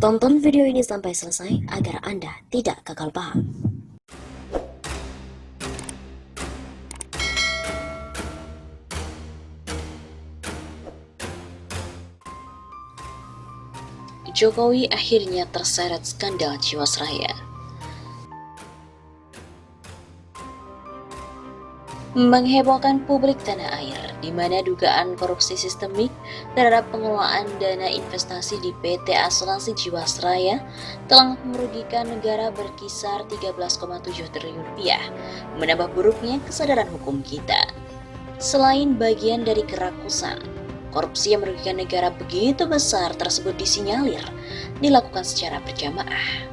Tonton video ini sampai selesai agar Anda tidak gagal paham. Jokowi akhirnya terseret skandal Jiwasraya. Menghebohkan publik tanah air, di mana dugaan korupsi sistemik terhadap pengelolaan dana investasi di PT Asuransi Jiwasraya telah merugikan negara berkisar 13,7 triliun rupiah, menambah buruknya kesadaran hukum kita. Selain bagian dari kerakusan, korupsi yang merugikan negara begitu besar tersebut disinyalir dilakukan secara berjamaah.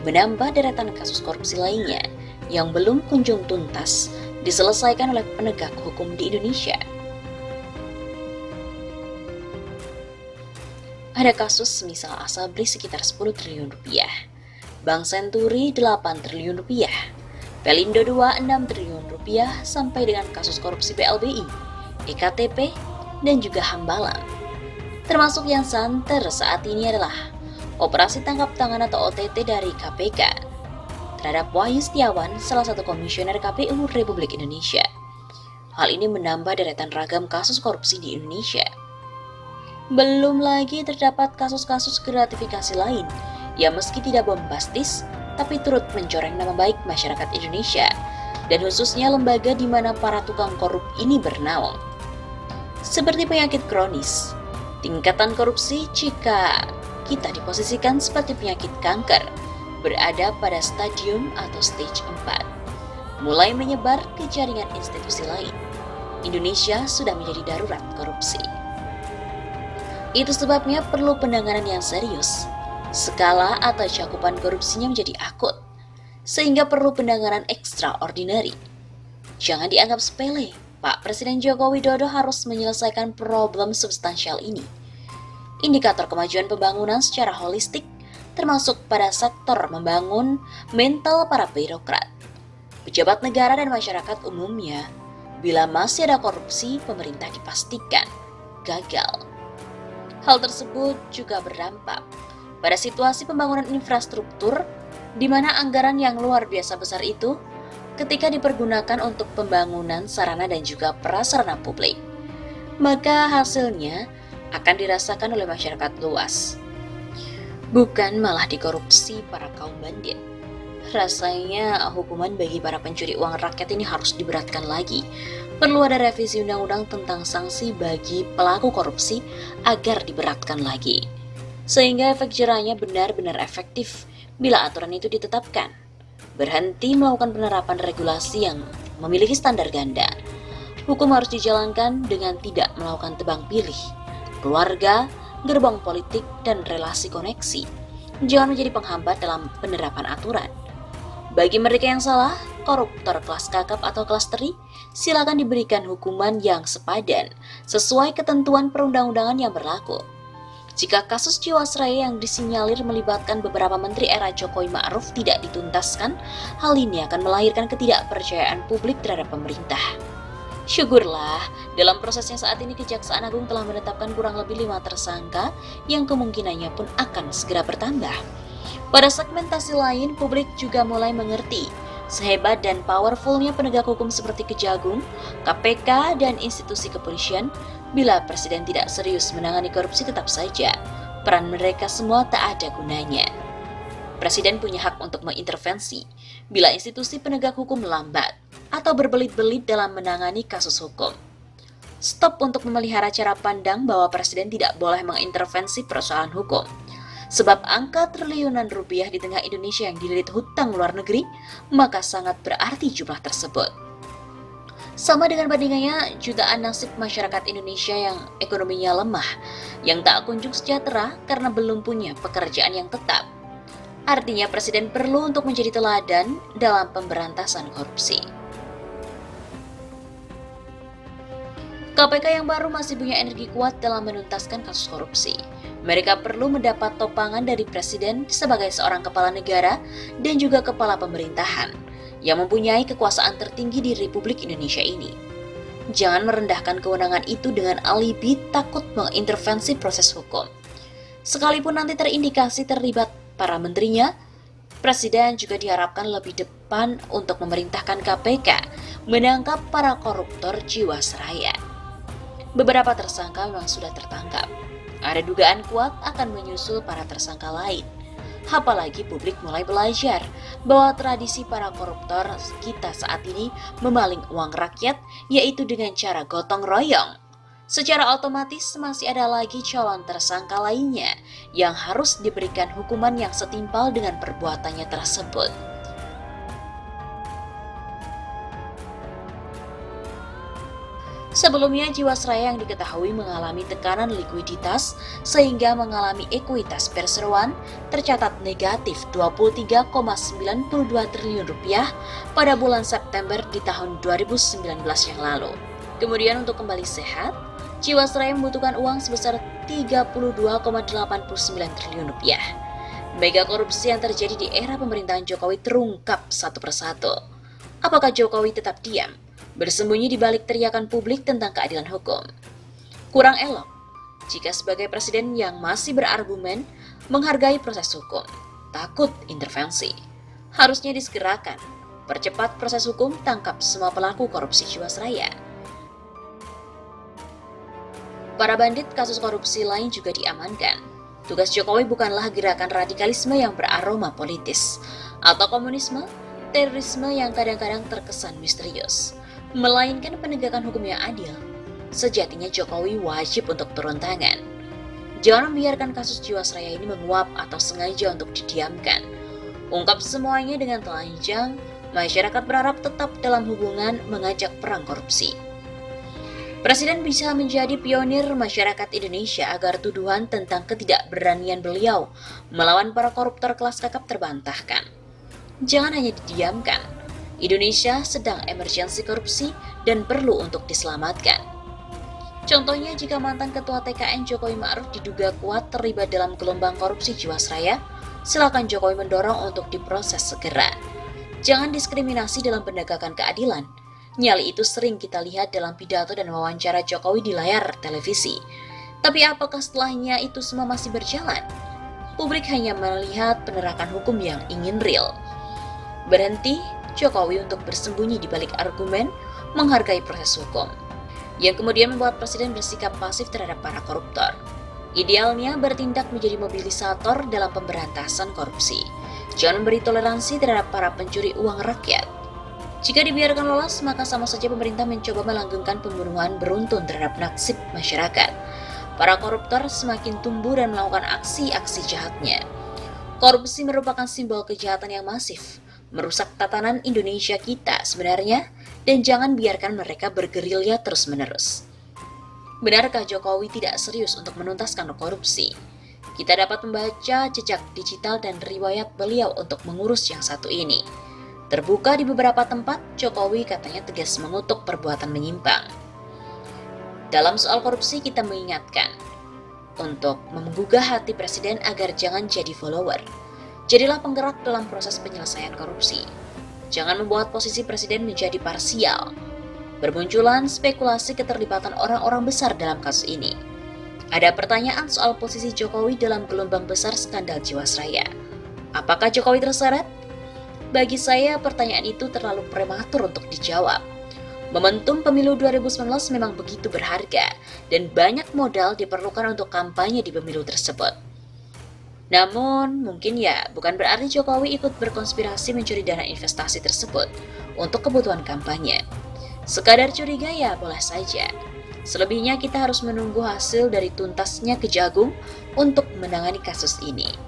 Menambah deretan kasus korupsi lainnya yang belum kunjung tuntas diselesaikan oleh penegak hukum di Indonesia. Ada kasus semisal Asabri sekitar 10 triliun rupiah, Bank Senturi 8 triliun rupiah, Pelindo 2 6 triliun rupiah, sampai dengan kasus korupsi BLBI, EKTP, dan juga Hambalang. Termasuk yang santer saat ini adalah operasi tangkap tangan atau OTT dari KPK terhadap Wahyu Setiawan, salah satu komisioner KPU Republik Indonesia. Hal ini menambah deretan ragam kasus korupsi di Indonesia. Belum lagi terdapat kasus-kasus gratifikasi lain yang meski tidak bombastis, tapi turut mencoreng nama baik masyarakat Indonesia, dan khususnya lembaga di mana para tukang korup ini bernaung. Seperti penyakit kronis, tingkatan korupsi jika kita diposisikan seperti penyakit kanker, berada pada stadium atau stage 4, mulai menyebar ke jaringan institusi lain. Indonesia sudah menjadi darurat korupsi. Itu sebabnya perlu penanganan yang serius. Skala atau cakupan korupsinya menjadi akut, sehingga perlu penanganan extraordinary. Jangan dianggap sepele, Pak Presiden Joko Widodo harus menyelesaikan problem substansial ini. Indikator kemajuan pembangunan secara holistik termasuk pada sektor membangun mental para birokrat, pejabat negara dan masyarakat umumnya. Bila masih ada korupsi, pemerintah dipastikan gagal. Hal tersebut juga berdampak pada situasi pembangunan infrastruktur, di mana anggaran yang luar biasa besar itu ketika dipergunakan untuk pembangunan sarana dan juga prasarana publik, maka hasilnya akan dirasakan oleh masyarakat luas. Bukan malah dikorupsi para kaum bandit. Rasanya hukuman bagi para pencuri uang rakyat ini harus diberatkan lagi. Perlu ada revisi undang-undang tentang sanksi bagi pelaku korupsi agar diberatkan lagi, sehingga efek jerahnya benar-benar efektif bila aturan itu ditetapkan. Berhenti melakukan penerapan regulasi yang memiliki standar ganda. Hukum harus dijalankan dengan tidak melakukan tebang pilih. Keluarga, gerbang politik, dan relasi koneksi jangan menjadi penghambat dalam penerapan aturan. Bagi mereka yang salah, koruptor kelas kakap atau kelas teri, silakan diberikan hukuman yang sepadan sesuai ketentuan perundang-undangan yang berlaku. Jika kasus Jiwasraya yang disinyalir melibatkan beberapa menteri era Jokowi Ma'ruf tidak dituntaskan, hal ini akan melahirkan ketidakpercayaan publik terhadap pemerintah. Syukurlah, dalam prosesnya saat ini Kejaksaan Agung telah menetapkan kurang lebih 5 tersangka yang kemungkinannya pun akan segera bertambah. Pada segmentasi lain, publik juga mulai mengerti sehebat dan powerfulnya penegak hukum seperti Kejagung, KPK, dan institusi kepolisian. Bila Presiden tidak serius menangani korupsi, tetap saja peran mereka semua tak ada gunanya. Presiden punya hak untuk mengintervensi bila institusi penegak hukum lambat atau berbelit-belit dalam menangani kasus hukum. Stop untuk memelihara cara pandang bahwa Presiden tidak boleh mengintervensi persoalan hukum. Sebab angka triliunan rupiah di tengah Indonesia yang dililit hutang luar negeri, maka sangat berarti jumlah tersebut. Sama dengan bandingannya jutaan nasib masyarakat Indonesia yang ekonominya lemah, yang tak kunjung sejahtera karena belum punya pekerjaan yang tetap. Artinya Presiden perlu untuk menjadi teladan dalam pemberantasan korupsi. KPK yang baru masih punya energi kuat dalam menuntaskan kasus korupsi. Mereka perlu mendapat topangan dari Presiden sebagai seorang kepala negara dan juga kepala pemerintahan yang mempunyai kekuasaan tertinggi di Republik Indonesia ini. Jangan merendahkan kewenangan itu dengan alibi takut mengintervensi proses hukum. Sekalipun nanti terindikasi terlibat para menterinya, Presiden juga diharapkan lebih depan untuk memerintahkan KPK menangkap para koruptor Jiwasraya. Beberapa tersangka memang sudah tertangkap. Ada dugaan kuat akan menyusul para tersangka lain. Apalagi publik mulai belajar bahwa tradisi para koruptor kita saat ini memaling uang rakyat, yaitu dengan cara gotong royong. Secara otomatis masih ada lagi calon tersangka lainnya yang harus diberikan hukuman yang setimpal dengan perbuatannya tersebut. Sebelumnya, Jiwasraya yang diketahui mengalami tekanan likuiditas sehingga mengalami ekuitas perseroan tercatat negatif 23,92 triliun rupiah pada bulan September di tahun 2019 yang lalu. Kemudian untuk kembali sehat, Jiwasraya membutuhkan uang sebesar 32,89 triliun rupiah. Mega korupsi yang terjadi di era pemerintahan Jokowi terungkap satu persatu. Apakah Jokowi tetap diam, bersembunyi di balik teriakan publik tentang keadilan hukum? Kurang elok jika sebagai presiden yang masih berargumen menghargai proses hukum, takut intervensi. Harusnya disegerakan, percepat proses hukum, tangkap semua pelaku korupsi Jiwasraya. Para bandit kasus korupsi lain juga diamankan. Tugas Jokowi bukanlah gerakan radikalisme yang beraroma politis, atau komunisme, terorisme yang kadang-kadang terkesan misterius, melainkan penegakan hukum yang adil. Sejatinya Jokowi wajib untuk turun tangan. Jangan membiarkan kasus Jiwasraya ini menguap atau sengaja untuk didiamkan. Ungkap semuanya dengan telanjang, masyarakat berharap tetap dalam hubungan mengajak perang korupsi. Presiden bisa menjadi pionir masyarakat Indonesia agar tuduhan tentang ketidakberanian beliau melawan para koruptor kelas kakap terbantahkan. Jangan hanya didiamkan. Indonesia sedang emergensi korupsi dan perlu untuk diselamatkan. Contohnya jika mantan Ketua TKN Jokowi Ma'ruf diduga kuat terlibat dalam gelombang korupsi Jiwasraya, silakan Jokowi mendorong untuk diproses segera. Jangan diskriminasi dalam penegakan keadilan. Nyali itu sering kita lihat dalam pidato dan wawancara Jokowi di layar televisi. Tapi apakah setelahnya itu semua masih berjalan? Publik hanya melihat penerakan hukum yang ingin real. Berhenti Jokowi untuk bersembunyi di balik argumen menghargai proses hukum, yang kemudian membuat Presiden bersikap pasif terhadap para koruptor. Idealnya bertindak menjadi mobilisator dalam pemberantasan korupsi. Jangan beri toleransi terhadap para pencuri uang rakyat. Jika dibiarkan lolos, maka sama saja pemerintah mencoba melanggengkan pembunuhan beruntun terhadap nasib masyarakat. Para koruptor semakin tumbuh dan melakukan aksi-aksi jahatnya. Korupsi merupakan simbol kejahatan yang masif, merusak tatanan Indonesia kita sebenarnya, dan jangan biarkan mereka bergerilya terus-menerus. Benarkah Jokowi tidak serius untuk menuntaskan korupsi? Kita dapat membaca jejak digital dan riwayat beliau untuk mengurus yang satu ini. Terbuka di beberapa tempat, Jokowi katanya tegas mengutuk perbuatan menyimpang. Dalam soal korupsi, kita mengingatkan untuk menggugah hati Presiden agar jangan jadi follower. Jadilah penggerak dalam proses penyelesaian korupsi. Jangan membuat posisi Presiden menjadi parsial. Bermunculan spekulasi keterlibatan orang-orang besar dalam kasus ini. Ada pertanyaan soal posisi Jokowi dalam gelombang besar skandal Jiwasraya. Apakah Jokowi terseret? Bagi saya, pertanyaan itu terlalu prematur untuk dijawab. Momentum pemilu 2019 memang begitu berharga, dan banyak modal diperlukan untuk kampanye di pemilu tersebut. Namun, mungkin bukan berarti Jokowi ikut berkonspirasi mencuri dana investasi tersebut untuk kebutuhan kampanye. Sekadar curiga boleh saja. Selebihnya kita harus menunggu hasil dari tuntasnya Kejagung untuk menangani kasus ini.